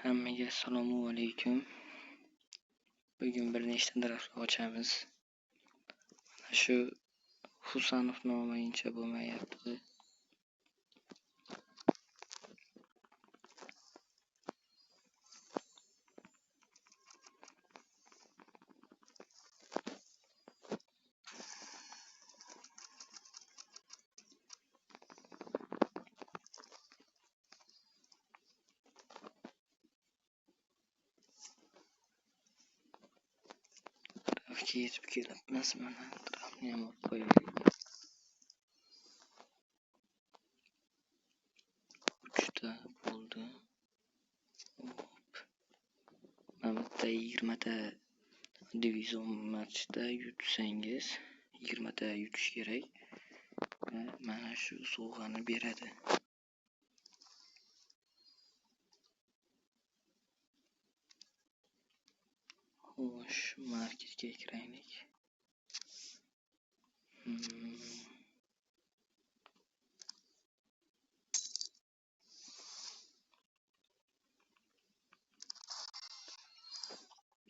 Hammaga assalomu alaykum. Bugun bir nechta daraxtlar ochamiz. Mana shu Husanov nomayincha bo'lmayapti. Tarafga yetib kelibmiz. Mana tarafni ham olib qo'yaylik. 3 ta bo'ldi. Mana bitta 20 ta divizion matchda yutsangiz 20 ta yutish kerak. Mana shu sovg'ani beradi. Xo'sh, marketga kiraylik.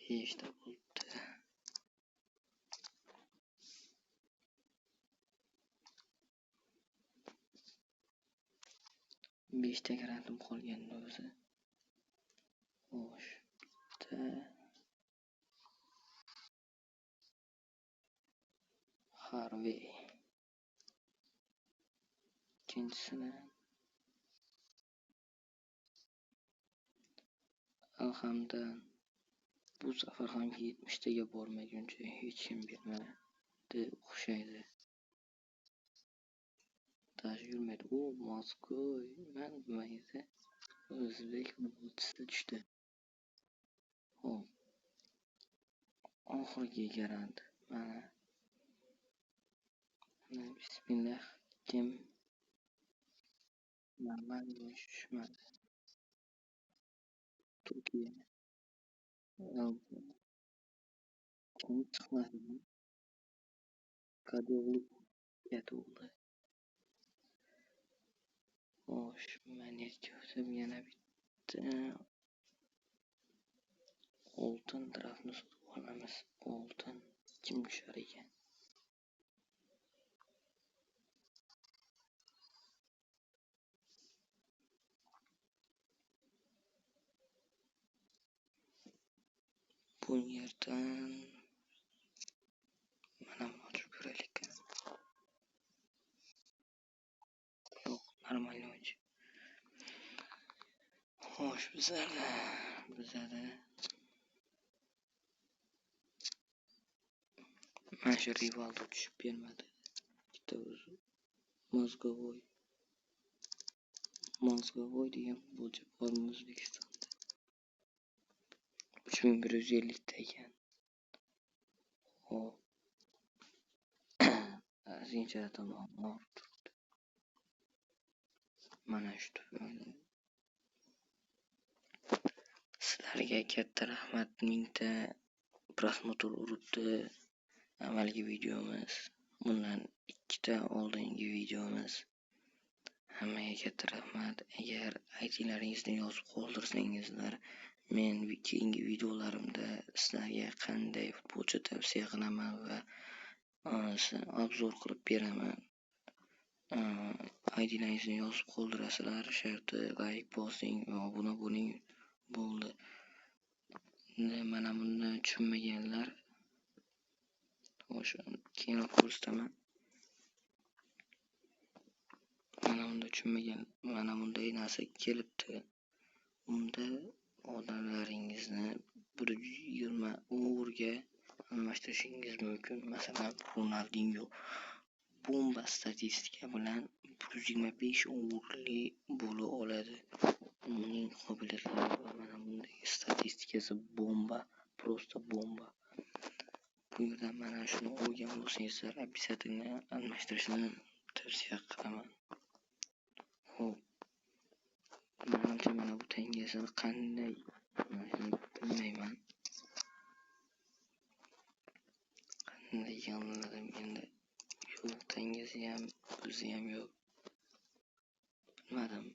Beshta bo'libdi. Beshta grantim qolganda o'zi. Xo'sh, bitta Harvey. Ikkinchisini Alhamdan bu safar ham 70 taga bormaguncha hech kim bermadi o'xshaydi. Tash yurmaydi. U Moskva, men bilmaydi. O'zbek futbolchisi tushdi. Xo'p. Oxirgi garant. Mana. Bismillah. Kim? Normal tushmadi. Turkiya. Kim chiqmadi? Kadovli yatuvdi. Xo'sh, Manetga o'tib yana bitta oltin tarafni sotib olamiz. Oltin kim tushar ekan? Bu yerdan mana buni ochib ko'raylik. Yo'q, normalniy o'chi. Xo'sh, bizada mana shu Rivaldo tushib bermadi. Bitta o'zi Mozgovoy degan futbolchi bormi O'zbekistonda? 3150 ta ekan. Xo'p. Zinchara tomon turibdi. Mana shu tufayli sizlarga katta rahmat. 1000 ta prosmotr uribdi avvalgi videomiz. Bundan 2 ta oldingi videomiz. Hammaga katta rahmat. Agar aytlaringizni yozib qoldirsangizlar, men keyingi videolarimda sizlarga qanday futbolchi tavsiya qilaman va obzor qilib beraman. Aytlaringizni yozib qoldirasizlar, sharti like bosing va obuna bo'ling. Bo'ldi. Mana buni tushunmaganlar o'sha keyinroq ko'rsataman. Mana bunday narsa kelibdi. Unda odamlaringizni 120 o'g'irga almashtirishingiz mumkin. Masalan, Ronaldinho bomba statistika bilan 125 o'g'irli bo'la oladi. Uning qobiliyatlari mana bunday statistikasi bomba, просто bomba. Bu yerdan mana shuni olgan bo'lsangizlar, обязательно almashtirishni tavsiya qilaman. Xo'p. Menimcha mana bu tangasini qanday bilmayman. Qanday yonladim endi. Yo'q, tangasi ham, o'zi ham yo'q. Bilmadim.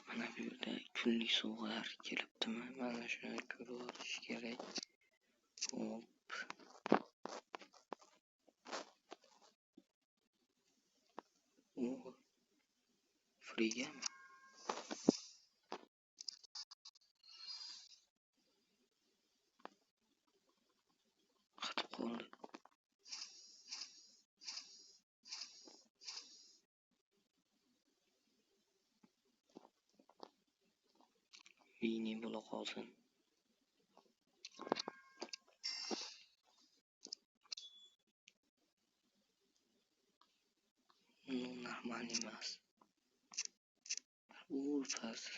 Mana bu yerda kunlik sovg'alar kelibdimi? Mana shuni ko'rib olish kerak. Hop. Freegami? Qatib qoldi. Vini bo'la qolsin. Normal emas. Past.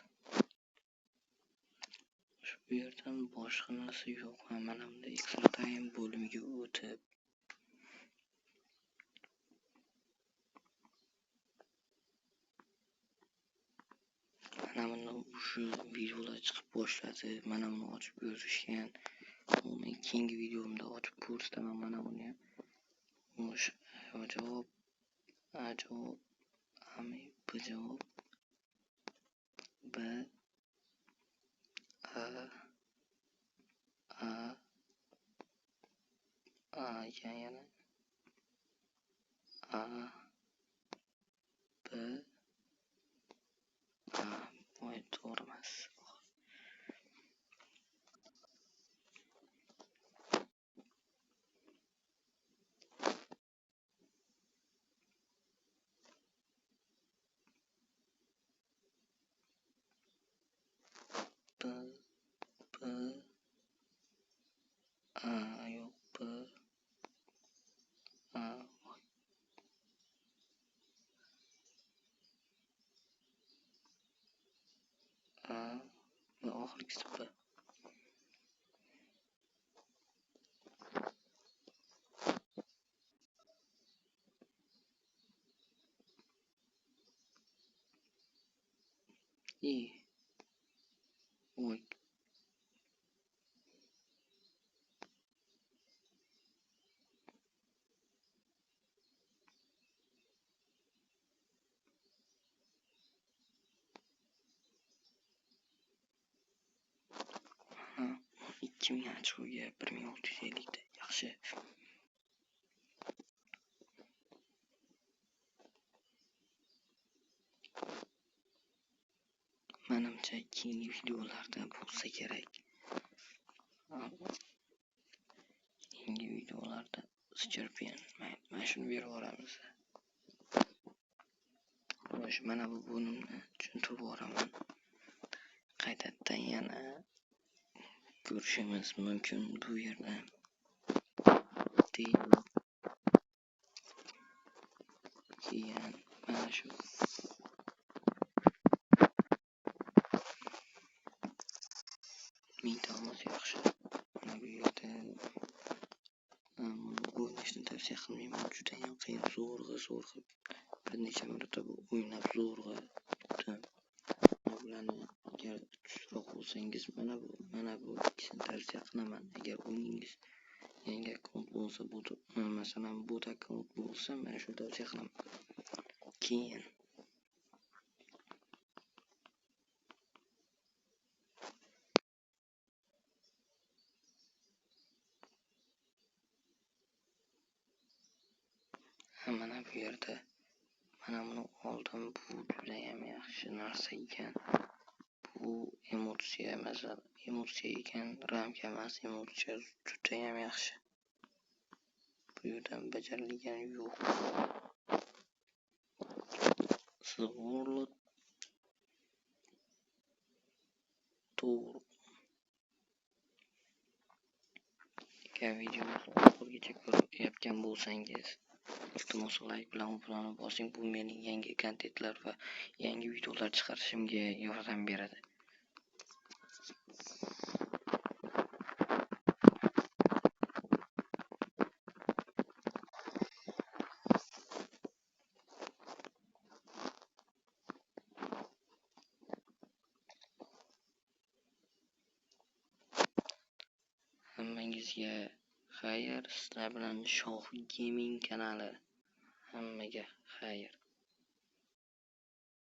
Bu yerdan boshqa narsa yo'q. Mana bunda extra time bo'limiga o'tib mana bunda shu videolar chiqib boshladi. Mana buni ochib ko'rishgan. Men keyingi videomda ochib ko'rsataman mana buni. Javob ami javob b yana b voy to'g'ri emas. Yo'q va oxirgisi b. Voy ha 2000 ochkoga 1650 da yaxshi. Menimcha keyingi videolarda bo'lsa kerak. Keyingi videolarda Scorpion mana shuni berib yuboramiz. Xo'sh, mana bu bo'limni tushuntirib yuboraman. Qaytadan yana ko'rishimiz mumkin bu yerda. Keyin mana shu mintamiz yaxshi. Mana bu yerda o'ynashni tavsiya qilmayman. Juda ham qiyin, zo'rg'a bir necha marotaba o'ynab zo'rg'a bularni agar tushroq bo'lsangiz mana bu ikkisini tavsiya qilaman. Agar o'yningiz yangi akkaunt bo'lsa, masalan bot akkaunt bo'lsa, men shuni tavsiya qilaman. Keyin mana bu yerda mana buni oldim. Bu juda ham yaxshi narsa ekan. Bu emotsiya ekan, ramka emas, emotsiya juda ham yaxshi. Bu yerdan bajarilgan yo'q. Svorlot to'g'ri. Agar videomizni oxirigacha ko'rayotgan bo'lsangiz, iltimos like bilan obuna bosing. Bu mening yangi kontentlar va yangi videolar chiqarishimga yordam beradi. Hammangizga xayr. Sizlar bilan Shoh Gaming kanali. Hammaga xayr.